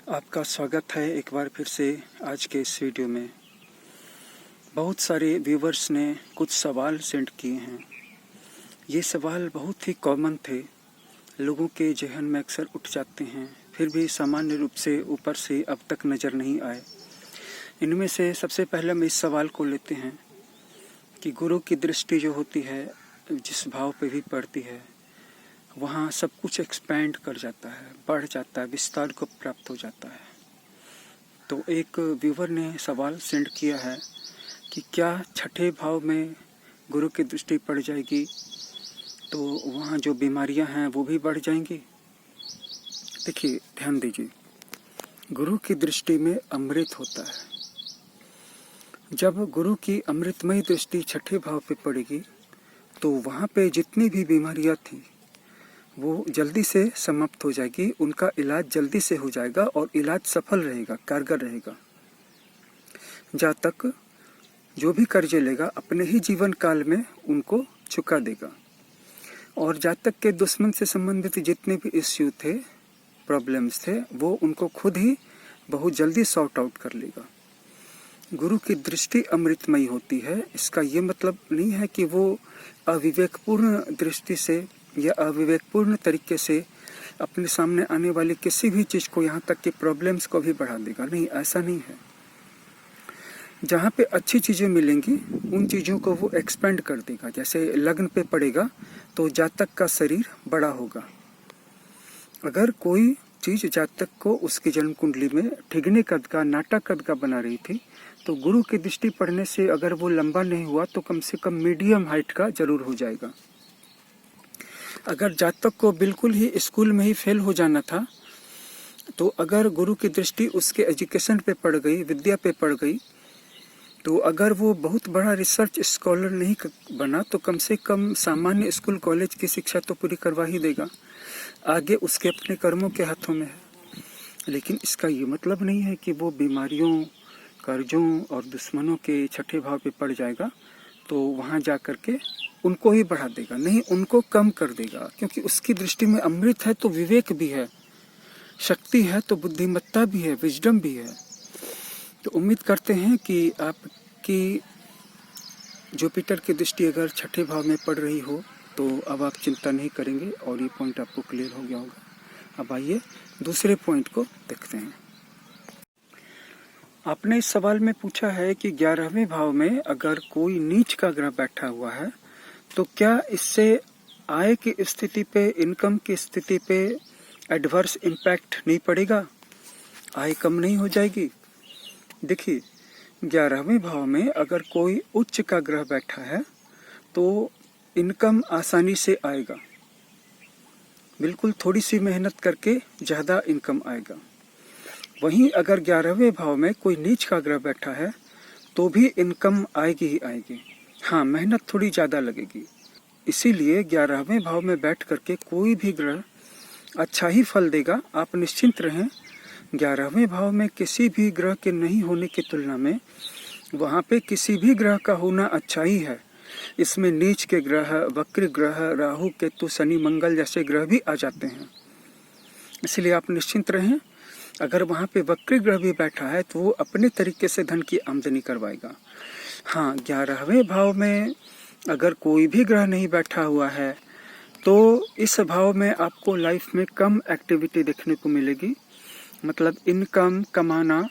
आपका स्वागत है एक बार फिर से आज के इस वीडियो में। बहुत सारे व्यूवर्स ने कुछ सवाल सेंड किए हैं। ये सवाल बहुत ही कॉमन थे, लोगों के जहन में अक्सर उठ जाते हैं, फिर भी सामान्य रूप से ऊपर से अब तक नज़र नहीं आए। इनमें से सबसे पहले हम इस सवाल को लेते हैं कि गुरु की दृष्टि जो होती है, जिस भाव पे भी पड़ती है, वहाँ सब कुछ एक्सपैंड कर जाता है, बढ़ जाता है, विस्तार को प्राप्त हो जाता है। तो एक व्यूवर ने सवाल सेंड किया है कि क्या छठे भाव में गुरु की दृष्टि पड़ जाएगी तो वहाँ जो बीमारियाँ हैं वो भी बढ़ जाएंगी। देखिए, ध्यान दीजिए, गुरु की दृष्टि में अमृत होता है। जब गुरु की अमृतमय दृष्टि छठे भाव पे पड़ेगी तो वहाँ पे जितनी भी बीमारियाँ थी वो जल्दी से समाप्त हो जाएगी, उनका इलाज जल्दी से हो जाएगा और इलाज सफल रहेगा, कारगर रहेगा। जहाँ तक जो भी कर्जे लेगा अपने ही जीवन काल में उनको चुका देगा, और जहाँ तक के दुश्मन से संबंधित जितने भी इश्यू थे, प्रॉब्लम्स थे, वो उनको खुद ही बहुत जल्दी सॉर्ट आउट कर लेगा। गुरु की दृष्टि अमृतमयी होती है। इसका ये मतलब नहीं है कि वो अविवेकपूर्ण दृष्टि से या अविवेकपूर्ण तरीके से अपने सामने आने वाली किसी भी चीज़ को, यहाँ तक कि प्रॉब्लम्स को भी बढ़ा देगा। नहीं, ऐसा नहीं है। जहाँ पे अच्छी चीज़ें मिलेंगी उन चीज़ों को वो एक्सपेंड कर देगा। जैसे लग्न पे पड़ेगा तो जातक का शरीर बड़ा होगा। अगर कोई चीज़ जातक को उसकी जन्म कुंडली में ठिगने कद का, नाटा कद का बना रही थी, तो गुरु की दृष्टि पड़ने से अगर वो लंबा नहीं हुआ तो कम से कम मीडियम हाइट का जरूर हो जाएगा। अगर जातक को बिल्कुल ही स्कूल में ही फेल हो जाना था, तो अगर गुरु की दृष्टि उसके एजुकेशन पे पड़ गई, विद्या पे पड़ गई, तो अगर वो बहुत बड़ा रिसर्च स्कॉलर नहीं बना तो कम से कम सामान्य स्कूल कॉलेज की शिक्षा तो पूरी करवा ही देगा। आगे उसके अपने कर्मों के हाथों में है। लेकिन इसका ये मतलब नहीं है कि वो बीमारियों, कर्जों और दुश्मनों के छठे भाव पे पड़ जाएगा तो वहाँ जा कर के उनको ही बढ़ा देगा। नहीं, उनको कम कर देगा, क्योंकि उसकी दृष्टि में अमृत है तो विवेक भी है, शक्ति है तो बुद्धिमत्ता भी है, विजडम भी है। तो उम्मीद करते हैं कि आपकी जुपिटर की दृष्टि अगर छठे भाव में पड़ रही हो तो अब आप चिंता नहीं करेंगे और ये पॉइंट आपको क्लियर हो गया होगा। अब आइए दूसरे पॉइंट को देखते हैं। आपने इस सवाल में पूछा है कि 11वें भाव में अगर कोई नीच का ग्रह बैठा हुआ है तो क्या इससे आय की स्थिति पे, इनकम की स्थिति पे एडवर्स इम्पैक्ट नहीं पड़ेगा, आय कम नहीं हो जाएगी। देखिए, 11वें भाव में अगर कोई उच्च का ग्रह बैठा है तो इनकम आसानी से आएगा। बिल्कुल थोड़ी सी मेहनत करके ज़्यादा इनकम आएगा। वहीं अगर 11वें भाव में कोई नीच का ग्रह बैठा है तो भी इनकम आएगी ही आएगी। हाँ, मेहनत थोड़ी ज़्यादा लगेगी। इसीलिए 11वें भाव में बैठ करके कोई भी ग्रह अच्छा ही फल देगा, आप निश्चिंत रहें। 11वें भाव में किसी भी ग्रह के नहीं होने की तुलना में वहाँ पे किसी भी ग्रह का होना अच्छा ही है। इसमें नीच के ग्रह, वक्र ग्रह, राहु, केतु, शनि, मंगल जैसे ग्रह भी आ जाते हैं। इसलिए आप निश्चिंत रहें। अगर वहाँ पे वक्र ग्रह भी बैठा है तो वो अपने तरीके से धन की आमदनी करवाएगा। हाँ, 11वें भाव में अगर कोई भी ग्रह नहीं बैठा हुआ है तो इस भाव में आपको लाइफ में कम एक्टिविटी देखने को मिलेगी। मतलब इनकम, कमाना,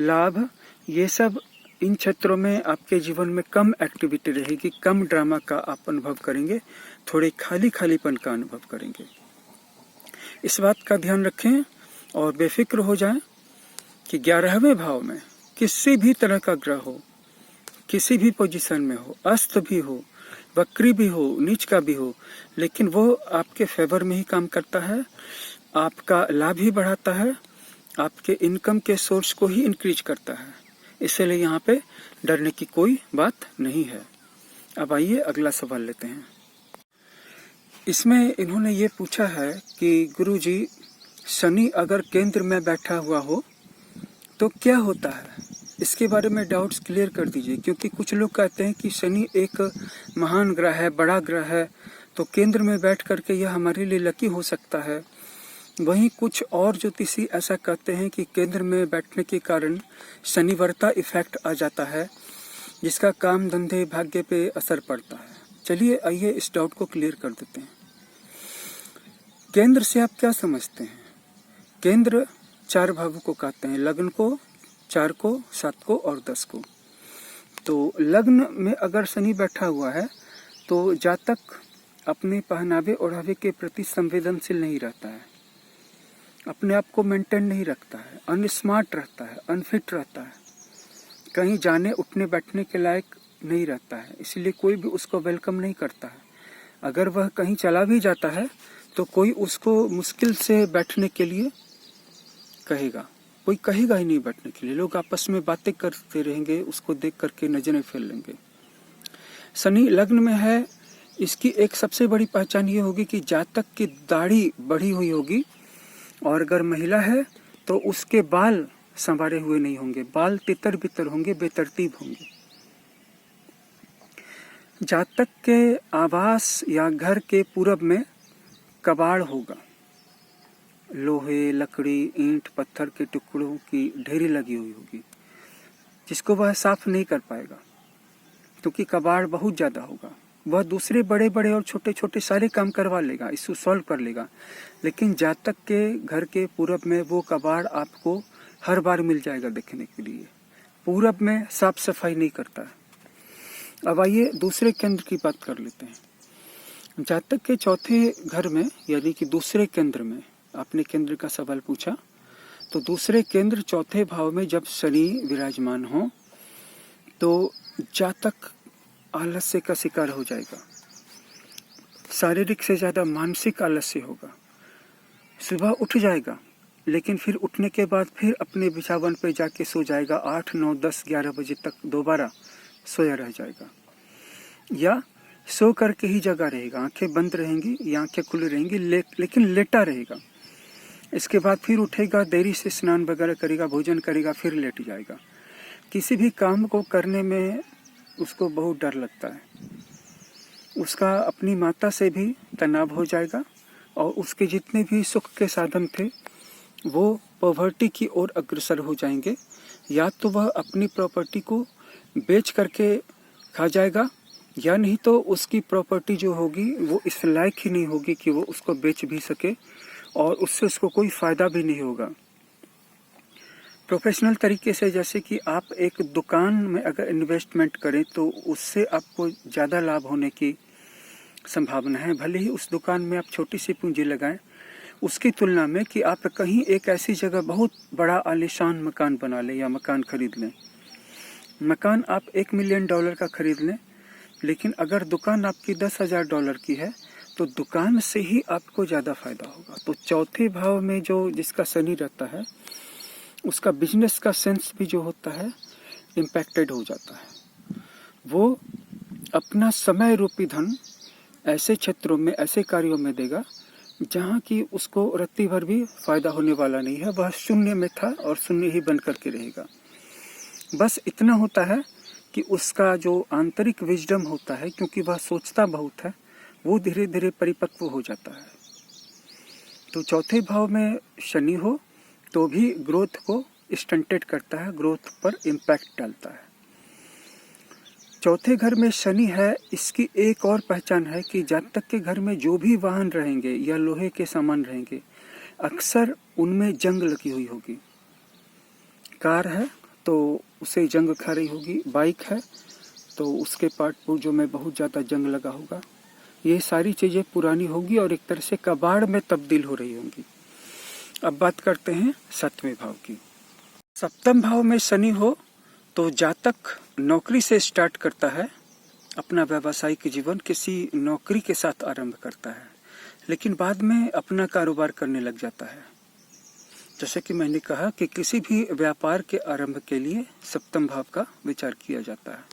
लाभ, ये सब इन क्षेत्रों में आपके जीवन में कम एक्टिविटी रहेगी, कम ड्रामा का आप अनुभव करेंगे, थोड़े खालीपन का अनुभव करेंगे। इस बात का ध्यान रखें और बेफिक्र हो जाएं कि 11वें भाव में किसी भी तरह का ग्रह हो, किसी भी पोजीशन में हो, अस्त भी हो, वक्री भी हो, नीच का भी हो, लेकिन वो आपके फेवर में ही काम करता है, आपका लाभ ही बढ़ाता है, आपके इनकम के सोर्स को ही इंक्रीज करता है। इसलिए यहाँ पे डरने की कोई बात नहीं है। अब आइए अगला सवाल लेते हैं। इसमें इन्होंने ये पूछा है कि गुरुजी, शनि अगर केंद्र में बैठा हुआ हो तो क्या होता है, इसके बारे में डाउट्स क्लियर कर दीजिए। क्योंकि कुछ लोग कहते हैं कि शनि एक महान ग्रह है, बड़ा ग्रह है, तो केंद्र में बैठ करके यह हमारे लिए लकी हो सकता है, वहीं कुछ और ज्योतिषी ऐसा कहते हैं कि केंद्र में बैठने के कारण शनिवर्ता इफेक्ट आ जाता है, जिसका काम धंधे भाग्य पे असर पड़ता है। चलिए आइए इस डाउट को क्लियर कर देते हैं। केंद्र से आप क्या समझते हैं? केंद्र 4 भावों को कहते हैं, लग्न को, 4 को, 7 को और 10 को। तो लग्न में अगर शनि बैठा हुआ है तो जातक अपने पहनावे ओढ़ावे के प्रति संवेदनशील नहीं रहता है, अपने आप को मेंटेन नहीं रखता है, अनस्मार्ट रहता है, अनफिट रहता है, कहीं जाने उठने बैठने के लायक नहीं रहता है, इसलिए कोई भी उसको वेलकम नहीं करता है। अगर वह कहीं चला भी जाता है तो कोई उसको मुश्किल से बैठने के लिए कहेगा, कोई कहेगा ही नहीं बैठने के लिए। लोग आपस में बातें करते रहेंगे, उसको देख करके नजरें फेर लेंगे। शनि लग्न में है, इसकी एक सबसे बड़ी पहचान ये होगी कि जातक की दाढ़ी बढ़ी हुई होगी, और अगर महिला है तो उसके बाल संवारे हुए नहीं होंगे, बाल तितर बितर होंगे, बेतरतीब होंगे। जातक के आवास या घर के पूरब में कबाड़ होगा, लोहे, लकड़ी, ईंट, पत्थर के टुकड़ों की ढेरी लगी हुई होगी, जिसको वह साफ नहीं कर पाएगा क्योंकि कबाड़ बहुत ज्यादा होगा। वह दूसरे बड़े बड़े और छोटे छोटे सारे काम करवा लेगा, इसको सॉल्व कर लेगा, लेकिन जातक के घर के पूरब में वो कबाड़ आपको हर बार मिल जाएगा देखने के लिए। पूरब में साफ सफाई नहीं करता है। अब आइए दूसरे केंद्र की बात कर लेते हैं। जातक के चौथे घर में यानी कि दूसरे केंद्र में, आपने केंद्र का सवाल पूछा, तो दूसरे केंद्र चौथे भाव में जब शनि विराजमान हो तो जातक आलस्य का शिकार हो जाएगा, शारीरिक से ज्यादा मानसिक आलस्य होगा। सुबह उठ जाएगा लेकिन फिर उठने के बाद फिर अपने बिछावन पे जाके सो जाएगा, 8, 9, 10, 11 बजे तक दोबारा सोया रह जाएगा, या सो करके ही जगा रहेगा, आंखें बंद रहेंगी या आंखें खुली रहेंगी, लेकिन लेटा रहेगा। इसके बाद फिर उठेगा, देरी से स्नान वगैरह करेगा, भोजन करेगा, फिर लेट जाएगा। किसी भी काम को करने में उसको बहुत डर लगता है, उसका अपनी माता से भी तनाव हो जाएगा, और उसके जितने भी सुख के साधन थे वो पॉवर्टी की ओर अग्रसर हो जाएंगे। या तो वह अपनी प्रॉपर्टी को बेच करके खा जाएगा, या नहीं तो उसकी प्रॉपर्टी जो होगी वो इस लायक ही नहीं होगी कि वो उसको बेच भी सके, और उससे उसको कोई फायदा भी नहीं होगा। प्रोफेशनल तरीके से, जैसे कि आप एक दुकान में अगर इन्वेस्टमेंट करें तो उससे आपको ज़्यादा लाभ होने की संभावना है, भले ही उस दुकान में आप छोटी सी पूंजी लगाएं, उसकी तुलना में कि आप कहीं एक ऐसी जगह बहुत बड़ा आलीशान मकान बना लें या मकान खरीद लें। मकान आप $1 मिलियन का खरीद लें, लेकिन अगर दुकान आपकी $10,000 की है तो दुकान से ही आपको ज़्यादा फायदा होगा। तो चौथे भाव में जो जिसका शनि रहता है उसका बिजनेस का सेंस भी जो होता है इम्पैक्टेड हो जाता है। वो अपना समय रूपी धन ऐसे क्षेत्रों में, ऐसे कार्यों में देगा जहाँ की उसको रत्ती भर भी फायदा होने वाला नहीं है। वह शून्य में था और शून्य ही बन करके रहेगा। बस इतना होता है कि उसका जो आंतरिक विजडम होता है, क्योंकि वह सोचता बहुत है, वो धीरे धीरे परिपक्व हो जाता है। तो चौथे भाव में शनि हो तो भी ग्रोथ को स्टंटेड करता है, ग्रोथ पर इम्पैक्ट डालता है। चौथे घर में शनि है, इसकी एक और पहचान है कि जातक के घर में जो भी वाहन रहेंगे या लोहे के सामान रहेंगे, अक्सर उनमें जंग लगी हुई होगी। कार है तो उसे जंग खा रही होगी, बाइक है तो उसके पार्ट पुर्जों में बहुत ज़्यादा जंग लगा होगा। ये सारी चीज़ें पुरानी होगी और एक तरह से कबाड़ में तब्दील हो रही होंगी। अब बात करते हैं 7वें भाव की। 7वें भाव में शनि हो तो जातक नौकरी से स्टार्ट करता है, अपना व्यावसायिक जीवन किसी नौकरी के साथ आरंभ करता है, लेकिन बाद में अपना कारोबार करने लग जाता है। जैसे कि मैंने कहा कि किसी भी व्यापार के आरंभ के लिए 7वें भाव का विचार किया जाता है।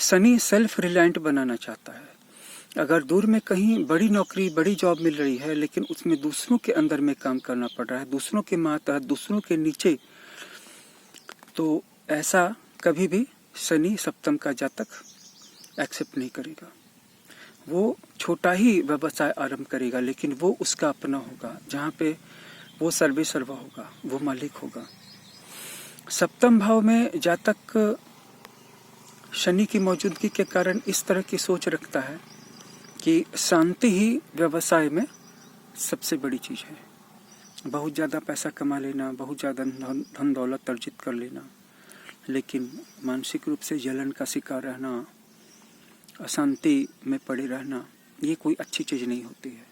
शनि सेल्फ रिलायंट बनाना चाहता है। अगर दूर में कहीं बड़ी नौकरी, बड़ी जॉब मिल रही है, लेकिन उसमें दूसरों के अंदर में काम करना पड़ रहा है, दूसरों के मातहत, दूसरों के नीचे, तो ऐसा कभी भी शनि 7वें का जातक एक्सेप्ट नहीं करेगा। वो छोटा ही व्यवसाय आरंभ करेगा, लेकिन वो उसका अपना होगा, जहाँ पे वो सर्वे सर्वा होगा, वो मालिक होगा। सप्तम भाव में जातक शनि की मौजूदगी के कारण इस तरह की सोच रखता है कि शांति ही व्यवसाय में सबसे बड़ी चीज़ है। बहुत ज़्यादा पैसा कमा लेना, बहुत ज़्यादा धन दौलत अर्जित कर लेना, लेकिन मानसिक रूप से जलन का शिकार रहना, अशांति में पड़े रहना, ये कोई अच्छी चीज़ नहीं होती है।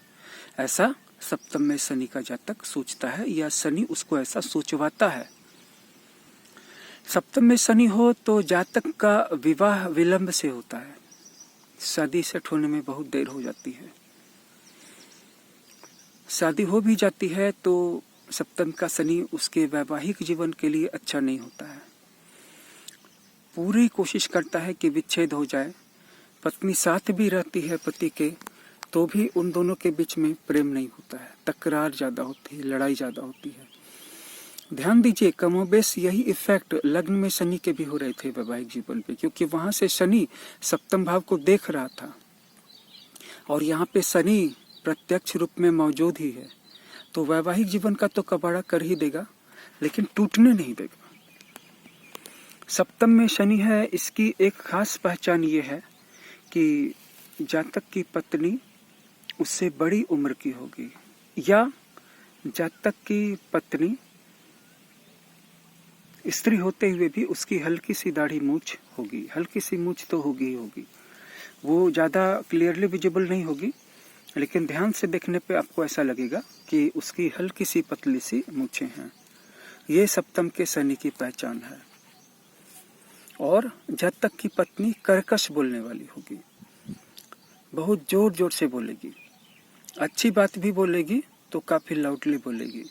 ऐसा सप्तम में शनि का जातक सोचता है, या शनि उसको ऐसा सोचवाता है। सप्तम में शनि हो तो जातक का विवाह विलंब से होता है, शादी सेट होने में बहुत देर हो जाती है। शादी हो भी जाती है तो सप्तम का शनि उसके वैवाहिक जीवन के लिए अच्छा नहीं होता है। पूरी कोशिश करता है कि विच्छेद हो जाए, पत्नी साथ भी रहती है पति के, तो भी उन दोनों के बीच में प्रेम नहीं होता है, तकरार ज़्यादा होती है, लड़ाई ज़्यादा होती है। ध्यान दीजिए, कमोबेश यही इफेक्ट लग्न में शनि के भी हो रहे थे वैवाहिक जीवन पे, क्योंकि वहां से शनि सप्तम भाव को देख रहा था और यहाँ पे शनि प्रत्यक्ष रूप में मौजूद ही है, तो वैवाहिक जीवन का तो कबाड़ा कर ही देगा, लेकिन टूटने नहीं देगा। सप्तम में शनि है, इसकी एक खास पहचान ये है कि जातक की पत्नी उससे बड़ी उम्र की होगी, या जातक की पत्नी स्त्री होते हुए भी उसकी हल्की सी दाढ़ी मूछ होगी, हल्की सी मूछ तो होगी ही होगी। वो ज़्यादा क्लियरली विजिबल नहीं होगी, लेकिन ध्यान से देखने पे आपको ऐसा लगेगा कि उसकी हल्की सी पतली सी मूछें हैं। ये सप्तम के शनि की पहचान है। और जातक की पत्नी कर्कश बोलने वाली होगी, बहुत जोर जोर से बोलेगी, अच्छी बात भी बोलेगी तो काफी लाउडली बोलेगी,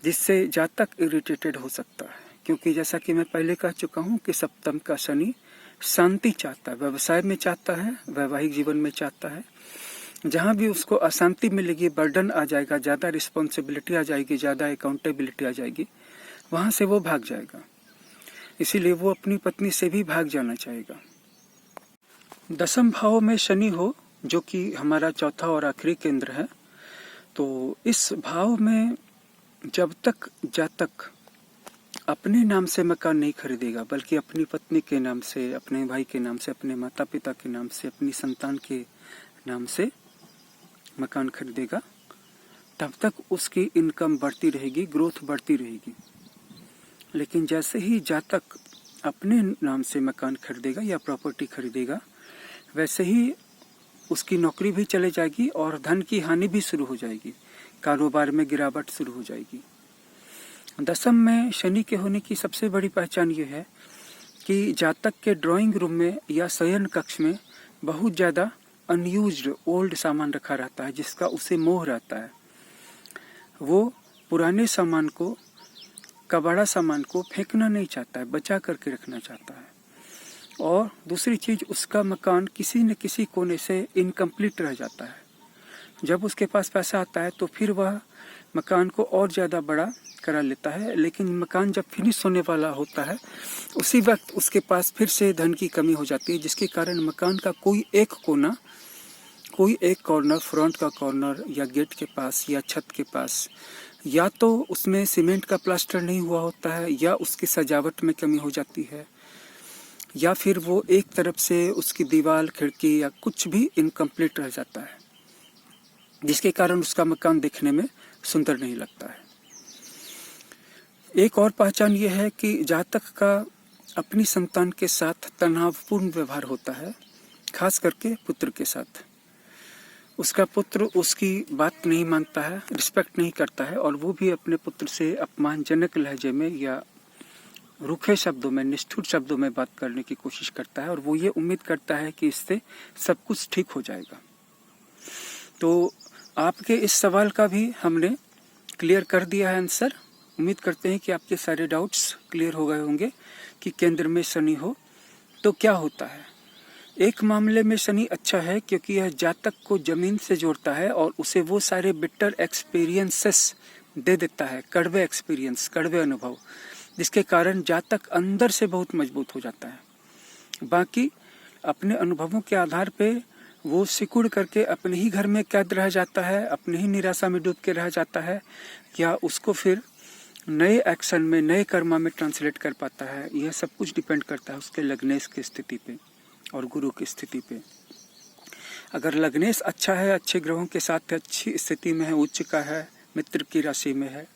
जिससे जातक इरिटेटेड हो सकता है। क्योंकि जैसा कि मैं पहले कह चुका हूं कि सप्तम का शनि शांति चाहता है, व्यवसाय में चाहता है, वैवाहिक जीवन में चाहता है। जहां भी उसको अशांति मिलेगी, बर्डन आ जाएगा, ज्यादा रिस्पॉन्सिबिलिटी आ जाएगी, ज्यादा अकाउंटेबिलिटी आ जाएगी, वहां से वो भाग जाएगा। इसीलिए वो अपनी पत्नी से भी भाग जाना चाहेगा। दसम भाव में शनि हो, जो कि हमारा चौथा और आखिरी केंद्र है, तो इस भाव में जब तक जातक अपने नाम से मकान नहीं खरीदेगा, बल्कि अपनी पत्नी के नाम से, अपने भाई के नाम से, अपने माता पिता के नाम से, अपनी संतान के नाम से मकान खरीदेगा, तब तक उसकी इनकम बढ़ती रहेगी, ग्रोथ बढ़ती रहेगी। लेकिन जैसे ही जातक अपने नाम से मकान खरीदेगा या प्रॉपर्टी खरीदेगा, वैसे ही उसकी नौकरी भी चले जाएगी और धन की हानि भी शुरू हो जाएगी, कारोबार में गिरावट शुरू हो जाएगी। दसम में शनि के होने की सबसे बड़ी पहचान ये है कि जातक के ड्राइंग रूम में या शयन कक्ष में बहुत ज़्यादा अनयूज्ड ओल्ड सामान रखा रहता है, जिसका उसे मोह रहता है। वो पुराने सामान को, कबाड़ा सामान को फेंकना नहीं चाहता है, बचा करके रखना चाहता है। और दूसरी चीज, उसका मकान किसी न किसी कोने से इनकम्प्लीट रह जाता है। जब उसके पास पैसा आता है तो फिर वह मकान को और ज़्यादा बड़ा करा लेता है, लेकिन मकान जब फिनिश होने वाला होता है उसी वक्त उसके पास फिर से धन की कमी हो जाती है, जिसके कारण मकान का कोई एक कोना, कोई एक कॉर्नर, फ्रंट का कॉर्नर या गेट के पास या छत के पास, या तो उसमें सीमेंट का प्लास्टर नहीं हुआ होता है, या उसकी सजावट में कमी हो जाती है, या फिर वो एक तरफ से उसकी दीवार, खिड़की या कुछ भी इनकम्प्लीट रह जाता है, जिसके कारण उसका मकान देखने में सुंदर नहीं लगता है। एक और पहचान ये है कि जातक का अपनी संतान के साथ तनावपूर्ण व्यवहार होता है, खास करके पुत्र के साथ। उसका पुत्र उसकी बात नहीं मानता है, रिस्पेक्ट नहीं करता है, और वो भी अपने पुत्र से अपमानजनक लहजे में या रूखे शब्दों में, निष्ठुर शब्दों में बात करने की कोशिश करता है, और वो ये उम्मीद करता है कि इससे सब कुछ ठीक हो जाएगा। तो आपके इस सवाल का भी हमने क्लियर कर दिया है आंसर। उम्मीद करते हैं कि आपके सारे डाउट्स क्लियर हो गए होंगे कि केंद्र में शनि हो तो क्या होता है। एक मामले में शनि अच्छा है क्योंकि यह जातक को जमीन से जोड़ता है और उसे वो सारे बिटर एक्सपीरियंसेस दे देता है, कड़वे एक्सपीरियंस, कड़वे अनुभव, जिसके कारण जातक अंदर से बहुत मजबूत हो जाता है। बाकी अपने अनुभवों के आधार पे वो सिकुड़ करके अपने ही घर में कैद रह जाता है, अपने ही निराशा में डूब के रह जाता है, या उसको फिर नए एक्शन में, नए कर्मा में ट्रांसलेट कर पाता है। यह सब कुछ डिपेंड करता है उसके लग्नेश की स्थिति पे और गुरु की स्थिति पे। अगर लग्नेश अच्छा है, अच्छे ग्रहों के साथ अच्छी स्थिति में है, उच्च का है, मित्र की राशि में है,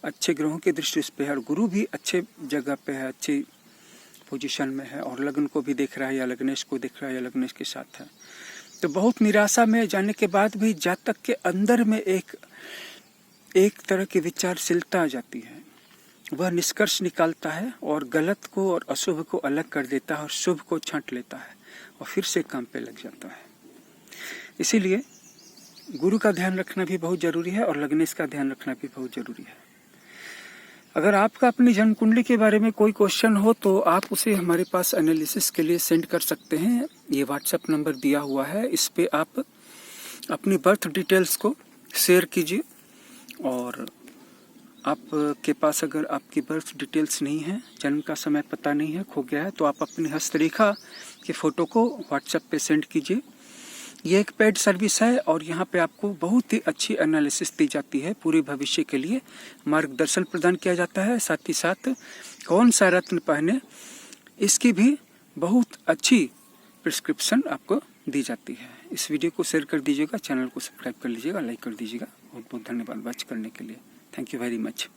अच्छे ग्रहों की दृष्टि उस पे है, और गुरु भी अच्छे जगह पे है, अच्छी पोजीशन में है, और लग्न को भी देख रहा है या लग्नेश को देख रहा है या लग्नेश के साथ है, तो बहुत निराशा में जाने के बाद भी जातक के अंदर में एक तरह की विचारशीलता आ जाती है। वह निष्कर्ष निकालता है और गलत को और अशुभ को अलग कर देता है और शुभ को छांट लेता है और फिर से काम पे लग जाता है। इसीलिए गुरु का ध्यान रखना भी बहुत जरूरी है और लग्नेश का ध्यान रखना भी बहुत जरूरी है। अगर आपका अपनी जन्म कुंडली के बारे में कोई क्वेश्चन हो तो आप उसे हमारे पास एनालिसिस के लिए सेंड कर सकते हैं। ये व्हाट्सएप नंबर दिया हुआ है, इस पे आप अपनी बर्थ डिटेल्स को शेयर कीजिए, और आपके पास अगर आपकी बर्थ डिटेल्स नहीं है, जन्म का समय पता नहीं है, खो गया है, तो आप अपनी हस्तरेखा के फोटो को व्हाट्सएप पे सेंड कीजिए। ये एक पेड सर्विस है और यहाँ पे आपको बहुत ही अच्छी एनालिसिस दी जाती है, पूरे भविष्य के लिए मार्गदर्शन प्रदान किया जाता है। साथ ही साथ कौन सा रत्न पहने इसकी भी बहुत अच्छी प्रिस्क्रिप्शन आपको दी जाती है। इस वीडियो को शेयर कर दीजिएगा, चैनल को सब्सक्राइब कर लीजिएगा, लाइक कर दीजिएगा। बहुत बहुत धन्यवाद वॉच करने के लिए। Thank you very much.